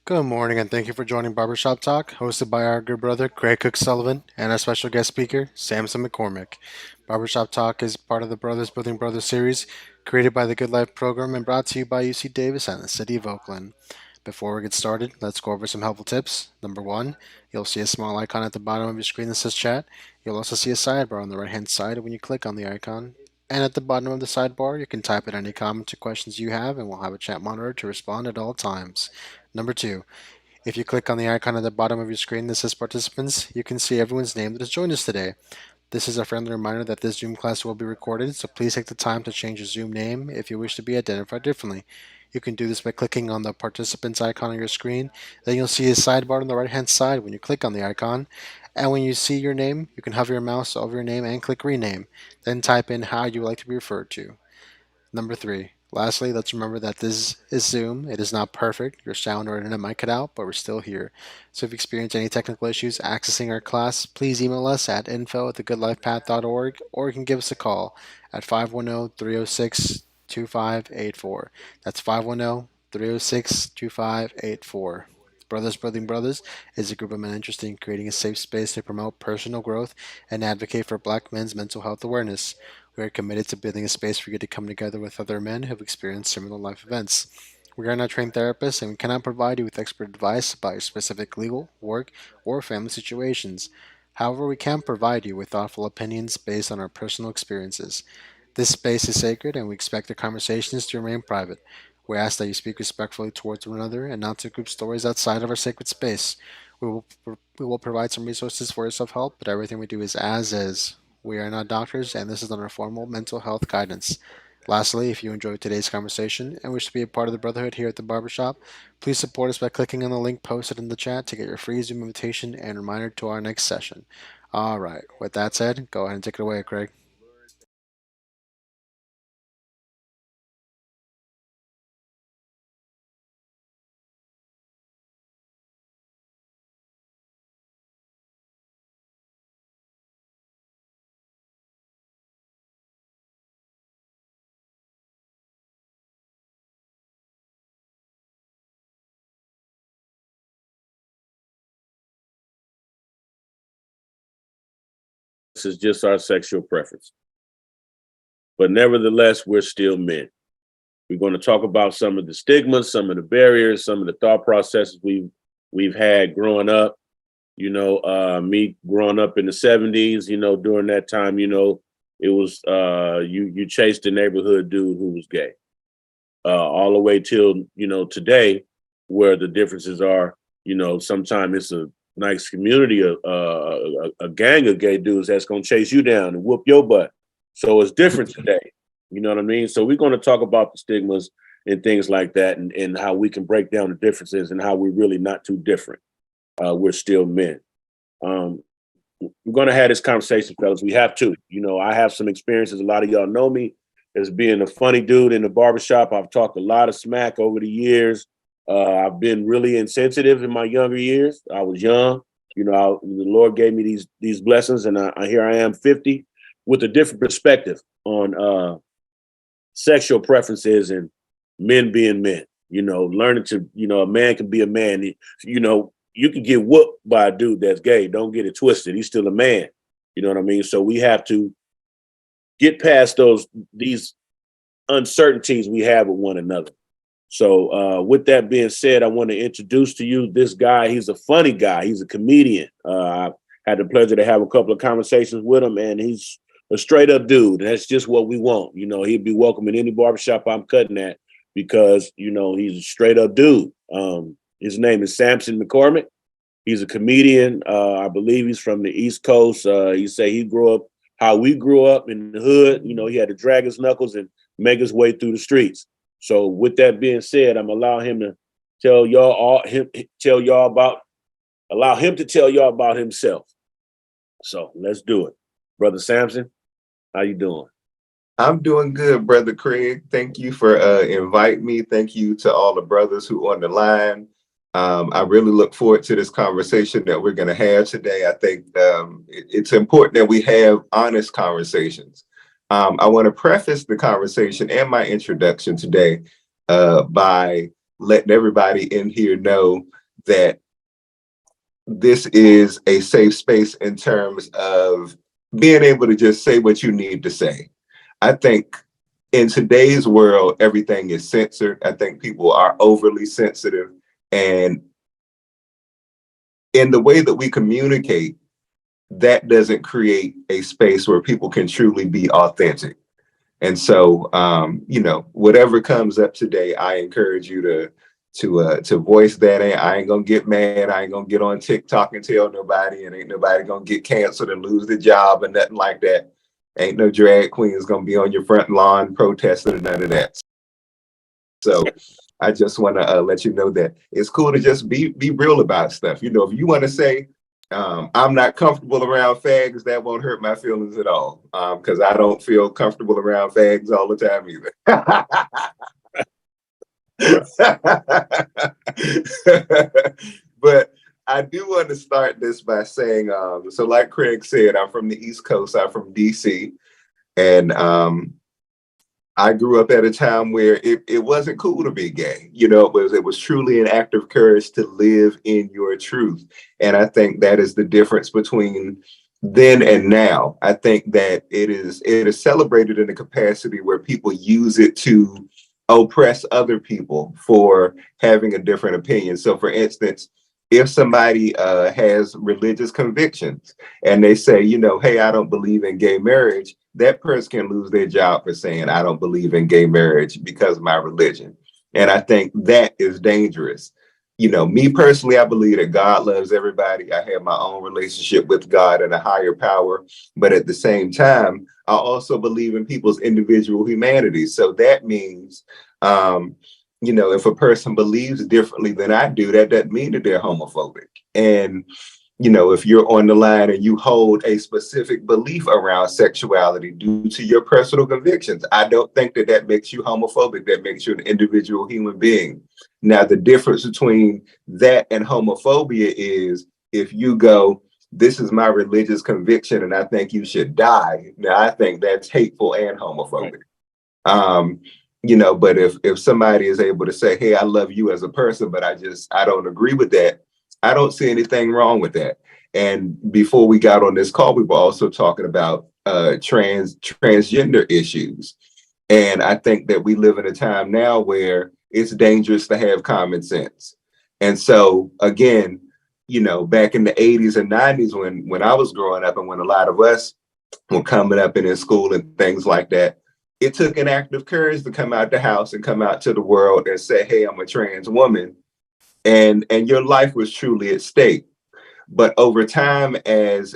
Good morning, and thank you for joining Barbershop Talk, hosted by our good brother Craig Cook-Sullivan and our special guest speaker, Sampson McCormick. Barbershop Talk is part of the Brothas Building Brothers series, created by the Good Life program and brought to you by UC Davis and the City of Oakland. Before we get started, let's go over some helpful tips. Number one, you'll see a small icon at the bottom of your screen that says chat. You'll also see a sidebar on the right hand side when you click on the icon. And at the bottom of the sidebar, you can type in any comments or questions you have, and we'll have a chat monitor to respond at all times. Number two, if you click on the icon at the bottom of your screen that says participants, you can see everyone's name that has joined us today. This is a friendly reminder that this Zoom class will be recorded, so please take the time to change your Zoom name if you wish to be identified differently. You can do this by clicking on the participants icon on your screen. Then you'll see a sidebar on the right hand side when you click on the icon. And when you see your name, you can hover your mouse over your name and click rename. Then type in how you would like to be referred to. Number three. Lastly, let's remember that this is Zoom. It is not perfect. Your sound or internet might cut out, but we're still here. So if you experience any technical issues accessing our class, please email us at info@thegoodlifepath.org, or you can give us a call at 510-306-2584. That's 510-306-2584. Brothers Building Brothers is a group of men interested in creating a safe space to promote personal growth and advocate for black men's mental health awareness. We are committed to building a space for you to come together with other men who have experienced similar life events. We are not trained therapists and we cannot provide you with expert advice about your specific legal, work, or family situations. However, we can provide you with thoughtful opinions based on our personal experiences. This space is sacred and we expect our conversations to remain private. We ask that you speak respectfully towards one another and not to group stories outside of our sacred space. We will, we will provide some resources for your self help, but everything we do is as is. We are not doctors, and this is not our formal mental health guidance. Lastly, if you enjoyed today's conversation and wish to be a part of the Brotherhood here at the Barbershop, please support us by clicking on the link posted in the chat to get your free Zoom invitation and reminder to our next session. All right, with that said, go ahead and take it away, Craig. This is just our sexual preference. But nevertheless, we're still men. We're going to talk about some of the stigmas, some of the barriers, some of the thought processes we've had growing up. Me growing up in the 70s, during that time, it was you chased the neighborhood dude who was gay. All the way till, today, where the differences are, sometimes it's a nice community, a gang of gay dudes that's gonna chase you down and whoop your butt. So it's different today. You know what I mean? So we're gonna talk about the stigmas and things like that, and how we can break down the differences and how we're really not too different. We're still men. Um, we're gonna have this conversation, fellas. We have to. I have some experiences. A lot of y'all know me as being a funny dude in the barbershop. I've talked a lot of smack over the years. I've been really insensitive in my younger years. I was young. The Lord gave me these blessings, and here I am, 50, with a different perspective on sexual preferences and men being men. Learning to, a man can be a man. You can get whooped by a dude that's gay. Don't get it twisted. He's still a man. You know what I mean? So we have to get past these uncertainties we have with one another. So with that being said, I want to introduce to you this guy. He's a funny guy. He's a comedian. I've had the pleasure to have a couple of conversations with him, and he's a straight up dude. That's just what we want. He'd be welcome in any barbershop I'm cutting at because, he's a straight up dude. His name is Sampson McCormick. He's a comedian. I believe he's from the East Coast. He say he grew up how we grew up in the hood. He had to drag his knuckles and make his way through the streets. So with that being said, I'm allow him to tell y'all about himself. So let's do it. Brother Sampson, how you doing? I'm doing good, Brother Craig. Thank you for inviting me. Thank you to all the brothers who are on the line. I really look forward to this conversation that we're going to have today. I think it's important that we have honest conversations. I want to preface the conversation and my introduction today by letting everybody in here know that this is a safe space in terms of being able to just say what you need to say. I think in today's world, everything is censored. I think people are overly sensitive. And in the way that we communicate, that doesn't create a space where people can truly be authentic. And so, whatever comes up today, I encourage you to voice that. I ain't gonna get mad. I ain't gonna get on TikTok and tell nobody, and ain't nobody gonna get canceled and lose their job and nothing like that. Ain't no drag queens gonna be on your front lawn protesting and none of that. So I just want to let you know that it's cool to just be real about stuff. If you want to say, I'm not comfortable around fags, that won't hurt my feelings at all, because I don't feel comfortable around fags all the time either. But I do want to start this by saying, so like Craig said, I'm from the East Coast. I'm from DC, and I grew up at a time where it wasn't cool to be gay. It was truly an act of courage to live in your truth. And I think that is the difference between then and now. I think that it is celebrated in a capacity where people use it to oppress other people for having a different opinion. So for instance, if somebody has religious convictions and they say, hey, I don't believe in gay marriage, that person can lose their job for saying, I don't believe in gay marriage because of my religion. And I think that is dangerous. Me personally, I believe that God loves everybody. I have my own relationship with God and a higher power. But at the same time, I also believe in people's individual humanity. So that means, if a person believes differently than I do, that doesn't mean that they're homophobic. And if you're on the line and you hold a specific belief around sexuality due to your personal convictions, I don't think that makes you homophobic. That makes you an individual human being. Now, the difference between that and homophobia is if you go, this is my religious conviction and I think you should die. Now, I think that's hateful and homophobic. But if somebody is able to say, hey, I love you as a person, but I don't agree with that, I don't see anything wrong with that. And before we got on this call, we were also talking about transgender issues. And I think that we live in a time now where it's dangerous to have common sense. And so, again, back in the 80s and 90s when I was growing up and when a lot of us were coming up and in school and things like that, it took an act of courage to come out the house and come out to the world and say, hey, I'm a trans woman. And your life was truly at stake. But over time, as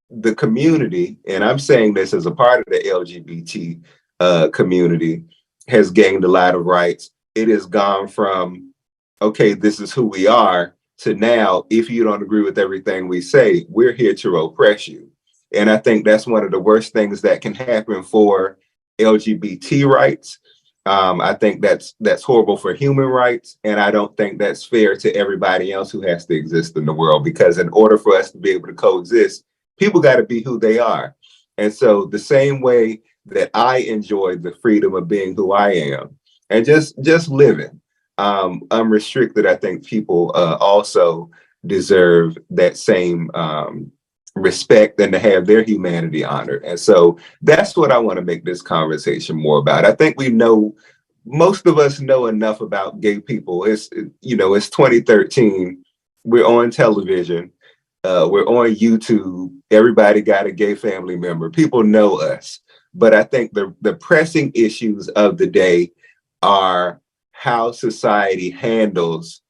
the community, and I'm saying this as a part of the LGBT community, has gained a lot of rights, it has gone from, okay, this is who we are, to now, if you don't agree with everything we say, we're here to oppress you. And I think that's one of the worst things that can happen for LGBT rights. I think that's horrible for human rights, and I don't think that's fair to everybody else who has to exist in the world, because in order for us to be able to coexist, people got to be who they are. And so the same way that I enjoy the freedom of being who I am and just living unrestricted, I think people also deserve that same respect and to have their humanity honored. And so that's what I want to make this conversation more about. I think most of us know enough about gay people. It's 2013. We're on television. We're on YouTube. Everybody got a gay family member. People know us. But I think the pressing issues of the day are how society handles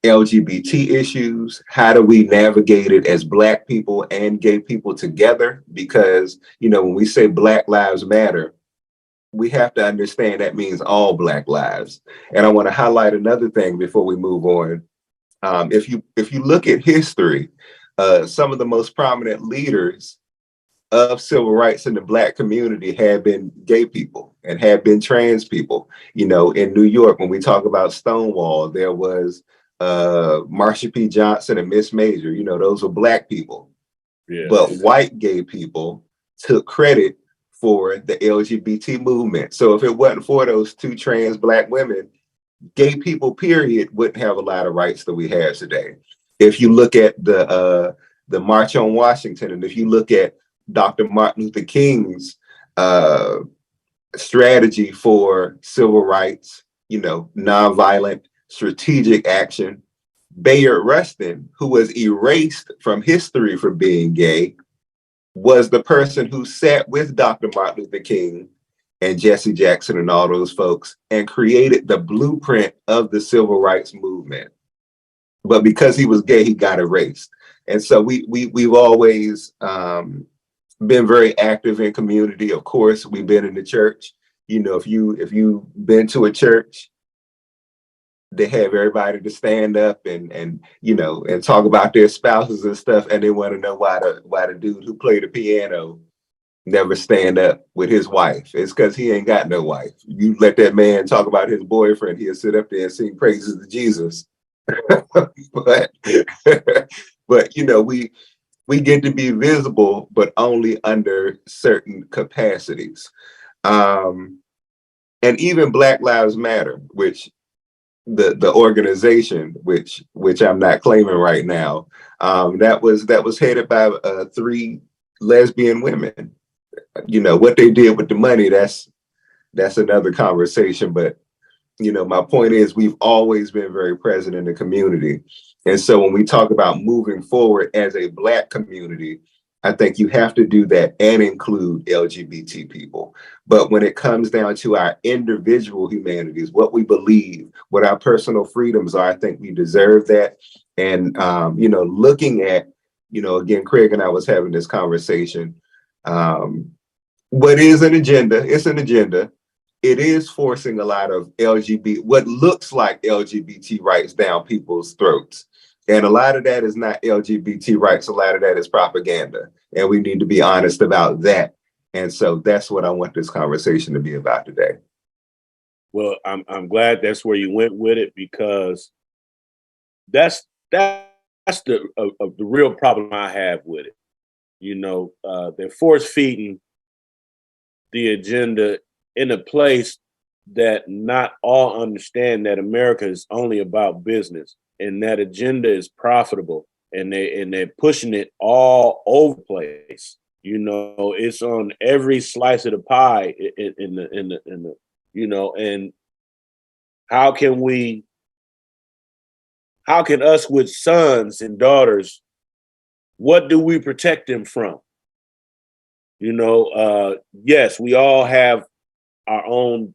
LGBT issues. How do we navigate it as Black people and gay people together? Because, when we say Black Lives Matter, we have to understand that means all Black lives. And I want to highlight another thing before we move on. If you look at history, some of the most prominent leaders of civil rights in the Black community have been gay people and have been trans people. In New York, when we talk about Stonewall, there was Marsha P. Johnson and Miss Major. Those were Black people. Yeah. But white gay people took credit for the LGBT movement. So if it wasn't for those two trans Black women, gay people, period, wouldn't have a lot of rights that we have today. If you look at the March on Washington, and if you look at Dr. Martin Luther King's strategy for civil rights, nonviolent strategic action, Bayard Rustin, who was erased from history for being gay, was the person who sat with Dr. Martin Luther King and Jesse Jackson and all those folks and created the blueprint of the civil rights movement. But because he was gay, he got erased. And so we've always been very active in community. Of course, we've been in the church. If you've been to a church, they have everybody to stand up and talk about their spouses and stuff, and they want to know why the dude who played the piano never stand up with his wife. It's because he ain't got no wife. You let that man talk about his boyfriend, he'll sit up there and sing praises to Jesus. but we get to be visible, but only under certain capacities. And even Black Lives Matter, which the organization, which I'm not claiming right now, that was headed by 3 lesbian women. What they did with the money, that's another conversation. But my point is, we've always been very present in the community. And so when we talk about moving forward as a Black community, I think you have to do that and include LGBT people. But when it comes down to our individual humanities, what we believe, what our personal freedoms are, I think we deserve that. And, looking at, again, Craig and I was having this conversation. What is an agenda? It's an agenda. It is forcing a lot of what looks like LGBT rights down people's throats. And a lot of that is not LGBT rights. A lot of that is propaganda. And we need to be honest about that. And so that's what I want this conversation to be about today. Well, I'm glad that's where you went with it, because that's the real problem I have with it. They're force feeding the agenda in a place that not all understand that America is only about business, and that agenda is profitable, and they're pushing it all over the place. It's on every slice of the pie in the and how can us with sons and daughters, what do we protect them from? Yes, we all have our own